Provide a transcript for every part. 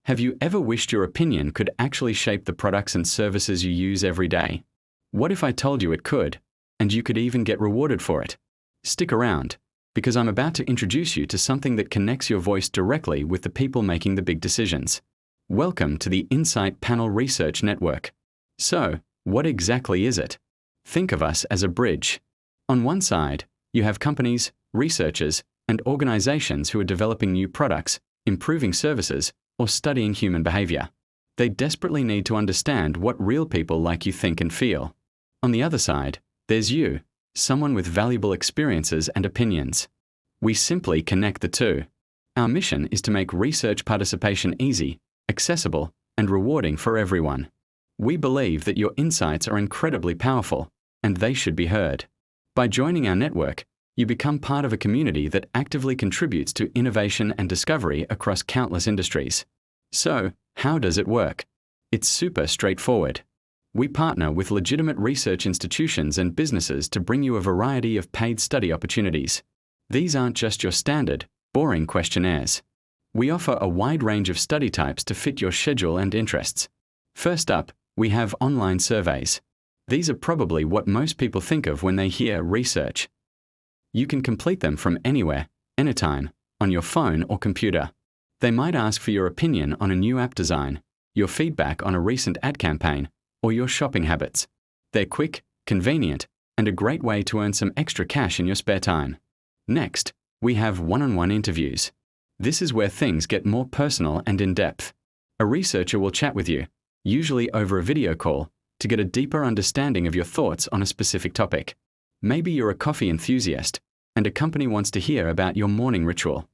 Have you ever wished your opinion could actually shape the products and services you use every day? What if I told you it could, and you could even get rewarded for it? Stick around, because I'm about to introduce you to something that connects your voice directly with the people making the big decisions. Welcome to the Insight Panel Research Network. So, what exactly is it? Think of us as a bridge. On one side, you have companies, researchers, and organizations who are developing new products, improving services, or studying human behavior. They desperately need to understand what real people like you think and feel. On the other side, there's you, someone with valuable experiences and opinions. We simply connect the two. Our mission is to make research participation easy, accessible, and rewarding for everyone. We believe that your insights are incredibly powerful, and they should be heard. By joining our network, you become part of a community that actively contributes to innovation and discovery across countless industries. So, how does it work? It's super straightforward. We partner with legitimate research institutions and businesses to bring you a variety of paid study opportunities. These aren't just your standard, boring questionnaires. We offer a wide range of study types to fit your schedule and interests. First up, we have online surveys. These are probably what most people think of when they hear research. You can complete them from anywhere, anytime, on your phone or computer. They might ask for your opinion on a new app design, your feedback on a recent ad campaign, or your shopping habits. They're quick, convenient, and a great way to earn some extra cash in your spare time. Next, we have one-on-one interviews. This is where things get more personal and in-depth. A researcher will chat with you, usually over a video call, to get a deeper understanding of your thoughts on a specific topic. Maybe you're a coffee enthusiast, and a company wants to hear about your morning ritual.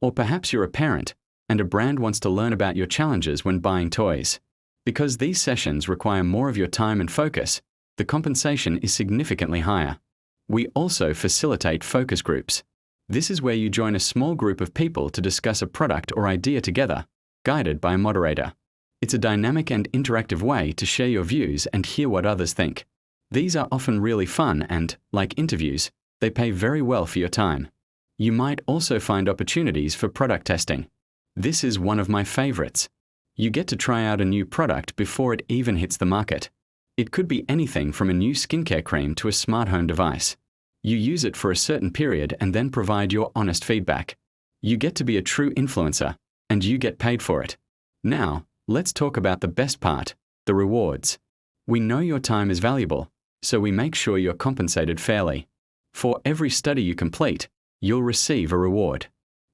Or perhaps you're a parent, and a brand wants to learn about your challenges when buying toys. Because these sessions require more of your time and focus, the compensation is significantly higher. We also facilitate focus groups. This is where you join a small group of people to discuss a product or idea together, guided by a moderator. It's a dynamic and interactive way to share your views and hear what others think. These are often really fun and, like interviews, they pay very well for your time. You might also find opportunities for product testing. This is one of my favorites. You get to try out a new product before it even hits the market. It could be anything from a new skincare cream to a smart home device. You use it for a certain period and then provide your honest feedback. You get to be a true influencer, and you get paid for it. Now, let's talk about the best part, the rewards. We know your time is valuable, so we make sure you're compensated fairly. For every study you complete, you'll receive a reward.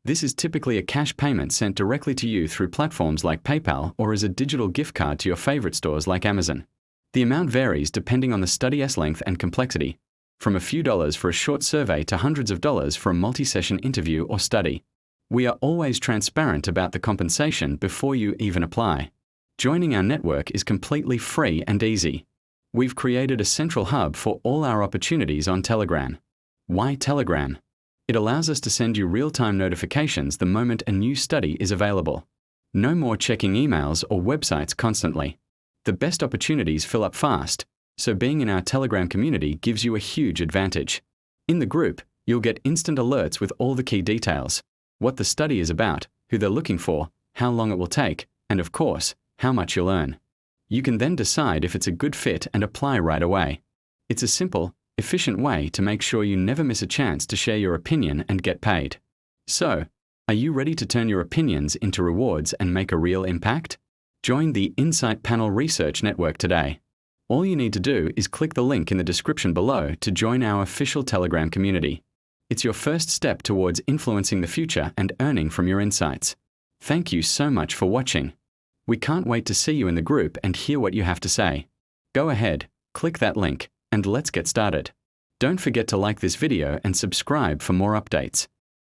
This is typically a cash payment sent directly to you through platforms like PayPal or as a digital gift card to your favorite stores like Amazon. The amount varies depending on the study's length and complexity, from a few dollars for a short survey to hundreds of dollars for a multi-session interview or study. We are always transparent about the compensation before you even apply. Joining our network is completely free and easy. We've created a central hub for all our opportunities on Telegram. Why Telegram? It allows us to send you real-time notifications the moment a new study is available. No more checking emails or websites constantly. The best opportunities fill up fast, so being in our Telegram community gives you a huge advantage. In the group, you'll get instant alerts with all the key details, what the study is about, who they're looking for, how long it will take, and of course, how much you'll earn. You can then decide if it's a good fit and apply right away. It's a simple, efficient way to make sure you never miss a chance to share your opinion and get paid. So, are you ready to turn your opinions into rewards and make a real impact? Join the Insight Panel Research Network today. All you need to do is click the link in the description below to join our official Telegram community. It's your first step towards influencing the future and earning from your insights. Thank you so much for watching. We can't wait to see you in the group and hear what you have to say. Go ahead, click that link, and let's get started. Don't forget to like this video and subscribe for more updates.